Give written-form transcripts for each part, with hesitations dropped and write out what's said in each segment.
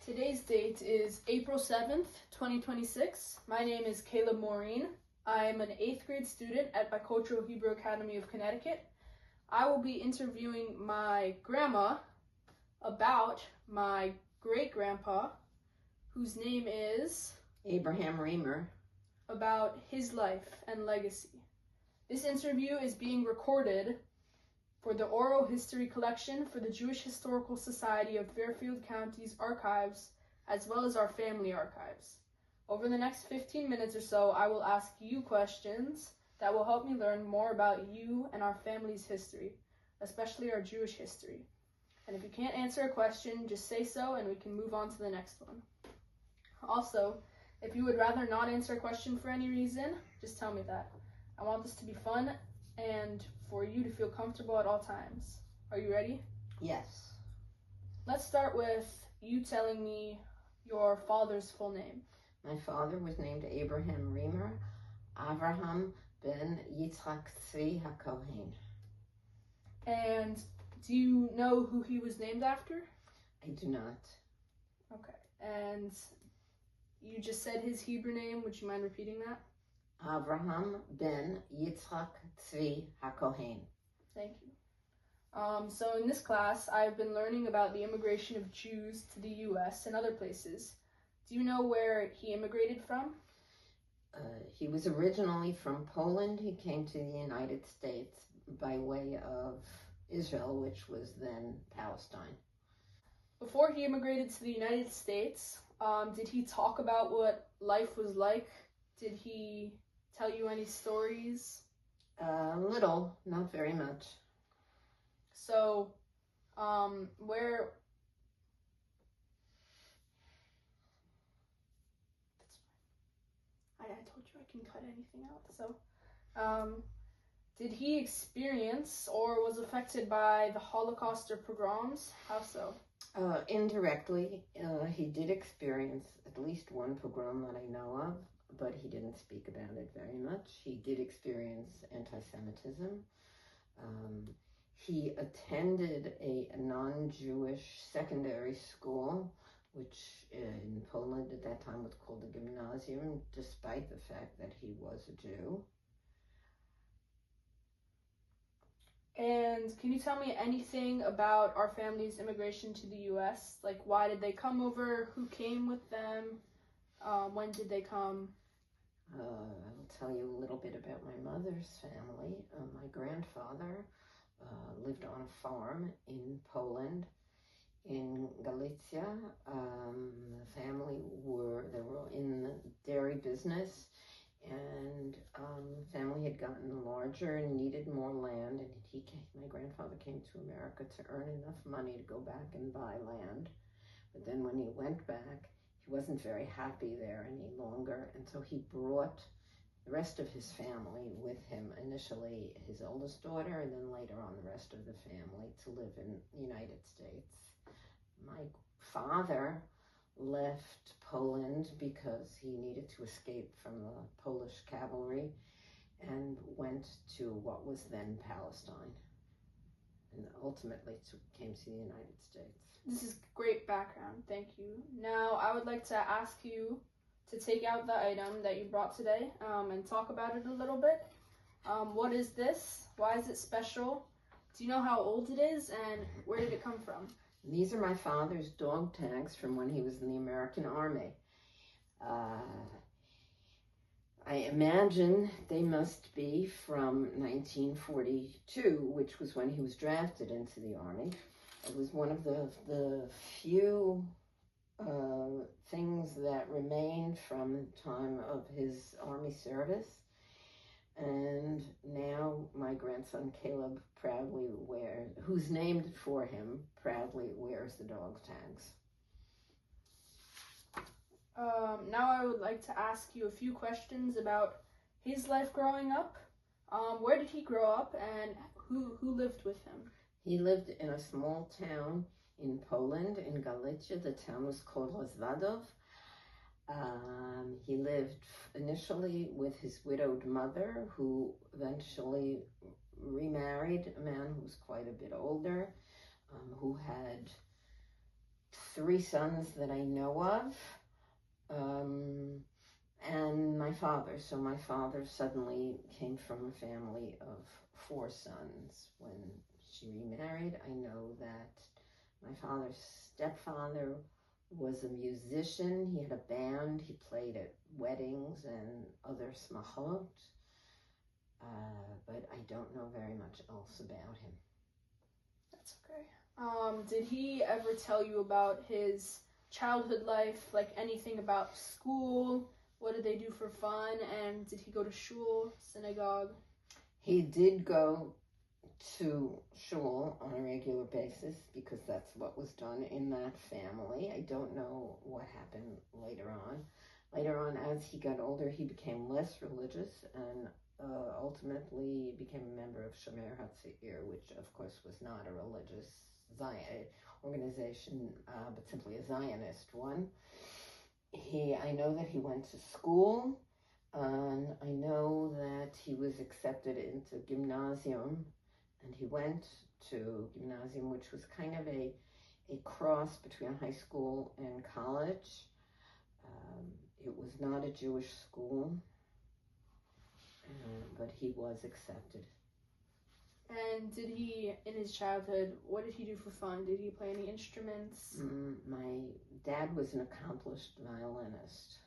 Today's date is April 7th, 2026. My name is Caleb Moreen. I am an 8th grade student at Bicultural Hebrew Academy of Connecticut. I will be interviewing my grandma about my great-grandpa, whose name is Abraham Reamer, about his life and legacy. This interview is being recorded for the oral history collection for the Jewish Historical Society of Fairfield County's archives, as well as our family archives. Over the next 15 minutes or so, I will ask you questions that will help me learn more about you and our family's history, especially our Jewish history. And if you can't answer a question, just say so and we can move on to the next one. Also, if you would rather not answer a question for any reason, just tell me that. I want this to be fun and for you to feel comfortable at all times. Are you ready? Yes. Let's start with you telling me your father's full name. My father was named Abraham Reamer, Avraham ben Yitzchak Tzvi HaKohen. And do you know who he was named after? I do not. Okay. And you just said his Hebrew name. Would you mind repeating that? Avraham ben Yitzchak Tzvi HaKohen. Thank you. So in this class, I've been learning about the immigration of Jews to the U.S. and other places. Do you know where he immigrated from? He was originally from Poland. He came to the United States by way of Israel, which was then Palestine. Before he immigrated to the United States, did he talk about what life was like? Did he tell you any stories? Little, not very much. So, where... I told you I can cut anything out. So, did he experience or was affected by the Holocaust or pogroms? How so? Indirectly, he did experience at least one pogrom that I know of, but he didn't speak about it very much. He did experience anti-Semitism. He attended a non-Jewish secondary school, which in Poland at that time was called a gymnasium, despite the fact that he was a Jew. And can you tell me anything about our family's immigration to the U.S.? Like, why did they come over? Who came with them? When did they come? I'll tell you a little bit about my mother's family. My grandfather lived on a farm in Poland, in Galicia. The family were in the dairy business, and the family had gotten larger and needed more land, and my grandfather came to America to earn enough money to go back and buy land. But then when he went back, he wasn't very happy there any longer, and so he brought the rest of his family with him, initially his oldest daughter, and then later on the rest of the family, to live in the United States. My father left Poland because he needed to escape from the Polish cavalry and went to what was then Palestine, and ultimately came to the United States. This is great background, thank you. Now I would like to ask you to take out the item that you brought today and talk about it a little bit. What is this? Why is it special? Do you know how old it is, and where did it come from? These are my father's dog tags from when he was in the American Army. I imagine they must be from 1942, which was when he was drafted into the Army. It was one of the few things that remained from the time of his Army service. And now my grandson Caleb proudly wears, who's named for him, proudly wears the dog tags. Now I would like to ask you a few questions about his life growing up. Where did he grow up, and who lived with him? He lived in a small town in Poland, in Galicia. The town was called Rozwadów. He lived initially with his widowed mother, who eventually remarried a man who was quite a bit older, who had 3 sons that I know of, and my father. So my father suddenly came from a family of 4 sons. When she remarried, I know that my father's stepfather was a musician. He had a band. He played at weddings and other smachot. But I don't know very much else about him. That's okay. Did he ever tell you about his childhood life, like anything about school? What did they do for fun? And did he go to shul, synagogue? He did go to shul on a regular basis because that's what was done in that family. I don't know what happened later on. Later on, as he got older, he became less religious and ultimately became a member of Shomer HaTzair, which of course was not a religious organization, but simply a Zionist one. I know that he went to school, and I know that he was accepted into gymnasium, and he went to gymnasium, which was kind of a cross between high school and college. It was not a Jewish school, but he was accepted. And did he, in his childhood, what did he do for fun? Did he play any instruments? My dad was an accomplished violinist.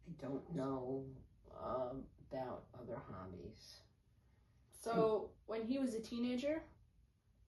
I don't know about other hobbies. So, when he was a teenager,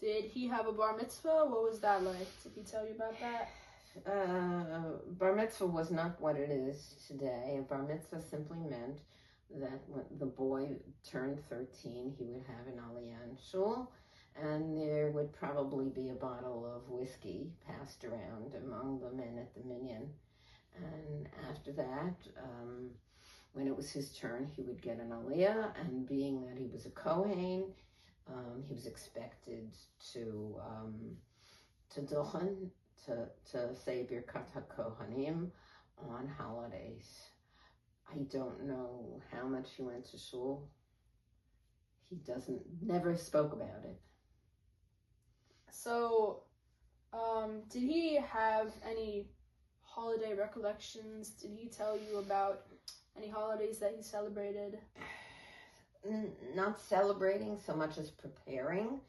did he have a bar mitzvah? What was that like? Did he tell you about that? Bar mitzvah was not what it is today. A bar mitzvah simply meant that when the boy turned 13, he would have an aliyah in shul, and there would probably be a bottle of whiskey passed around among the men at the minyan. And after that, when it was his turn, he would get an aliyah, and being that he was a Kohen, he was expected to duchen, to say Birkat HaKohanim on holidays. I don't know how much he went to shul. He never spoke about it. So, did he have any holiday recollections? Did he tell you about any holidays that he celebrated? Not celebrating so much as preparing.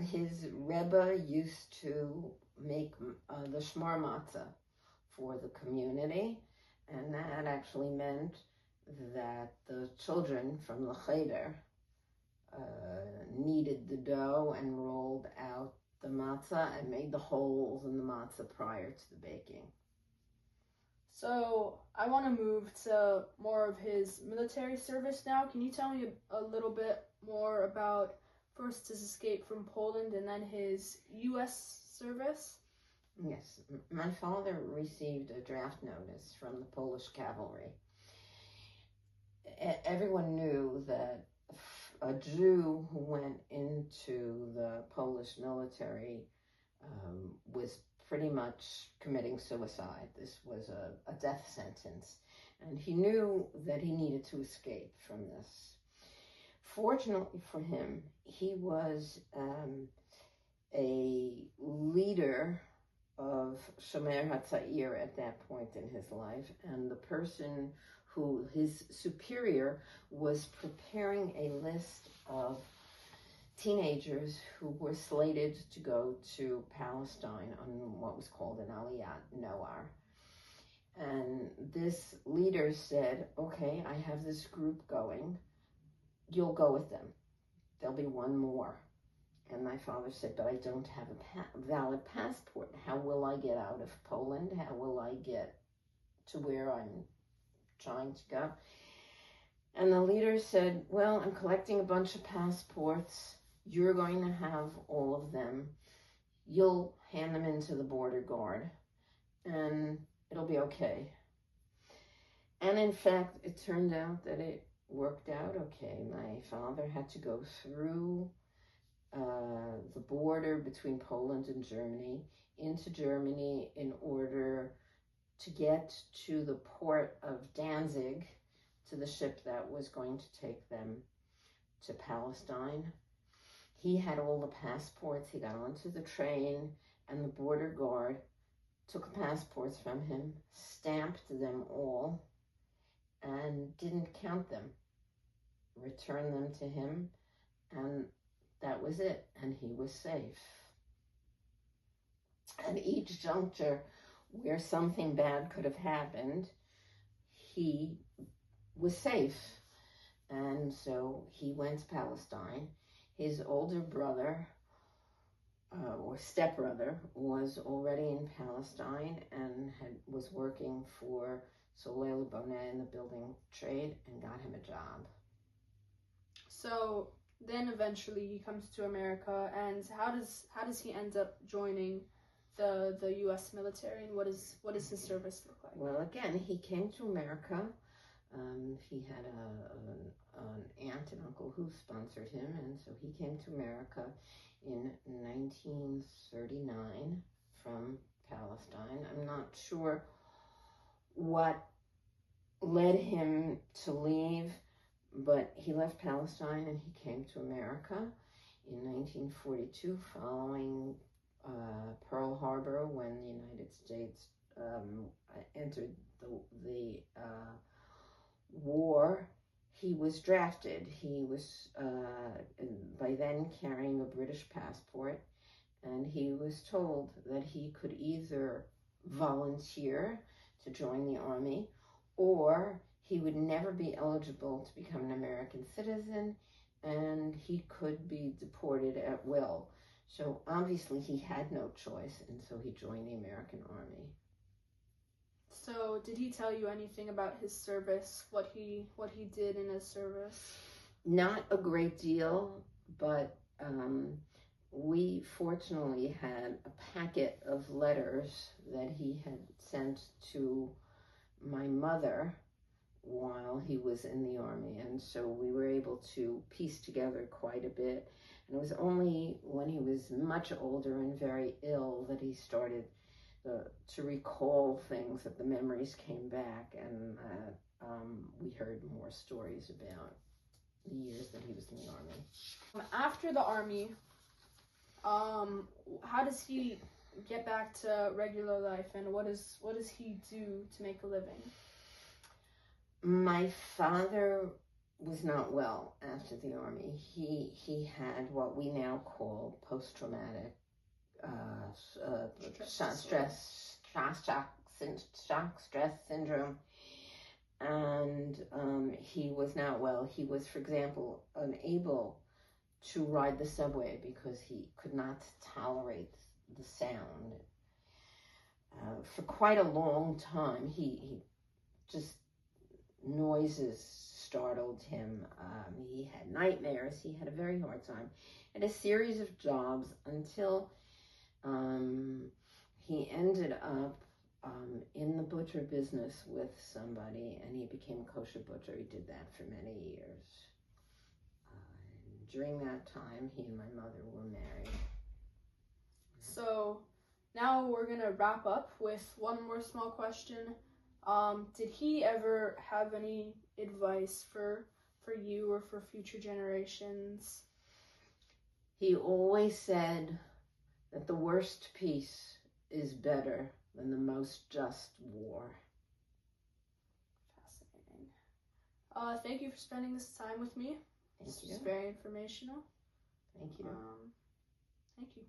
His Rebbe used to make the shmar matzah for the community, and that actually meant that the children from the cheder kneaded the dough and rolled out the matzah and made the holes in the matzah prior to the baking. So I want to move to more of his military service now. Can you tell me a little bit more about first his escape from Poland and then his U.S. service? Yes, my father received a draft notice from the Polish cavalry. Everyone knew that a Jew who went into the Polish military was pretty much committing suicide. This was a death sentence, and he knew that he needed to escape from this. Fortunately for him, he was a leader of Shomer HaTzair at that point in his life, and the person who, his superior, was preparing a list of teenagers who were slated to go to Palestine on what was called an Aliyat Noar. And this leader said, okay, I have this group going, you'll go with them. There'll be one more. And my father said, but I don't have a valid passport. How will I get out of Poland? How will I get to where I'm trying to go? And the leader said, well, I'm collecting a bunch of passports. You're going to have all of them. You'll hand them into the border guard, and it'll be okay. And in fact, it turned out that it worked out okay. My father had to go through the border between Poland and Germany into Germany in order to get to the port of Danzig, to the ship that was going to take them to Palestine. He had all the passports. He got onto the train and the border guard took the passports from him, stamped them all, and didn't count them, returned them to him, and that was it, and he was safe. At each juncture where something bad could have happened, he was safe. And so he went to Palestine. His older brother, or stepbrother, was already in Palestine and was working for Soleil Bonet in the building trade and got him a job. So then eventually he comes to America, and how does he end up joining the U.S. military, and what does his service look like? Well, again, he came to America. He had an aunt and uncle who sponsored him, and so he came to America in 1939 from Palestine. I'm not sure what led him to leave, but he left Palestine and he came to America in 1942 following Pearl Harbor, when the United States entered the war. He was drafted. He was by then carrying a British passport, and he was told that he could either volunteer to join the army, or he would never be eligible to become an American citizen, and he could be deported at will. So obviously he had no choice, and so he joined the American Army. So did he tell you anything about his service, what he did in his service? Not a great deal, but we fortunately had a packet of letters that he had sent to my mother while he was in the army, and so we were able to piece together quite a bit. And it was only when he was much older and very ill that he started to recall things, that the memories came back, and we heard more stories about the years that he was in the army. After the army, how does he get back to regular life, and what does he do to make a living? My father was not well after the army. He had what we now call post-traumatic stress syndrome, and he was not well. He was, for example, unable to ride the subway because he could not tolerate the sound. For quite a long time, he just, noises startled him. He had nightmares. He had a very hard time. Had a series of jobs until he ended up in the butcher business with somebody, and he became a kosher butcher. He did that for many years. During that time, he and my mother were married. So now we're gonna wrap up with one more small question. Did he ever have any advice for you or for future generations? He always said that the worst peace is better than the most just war. Fascinating. Thank you for spending this time with me. Thank you. This was very informational. Thank you. Thank you.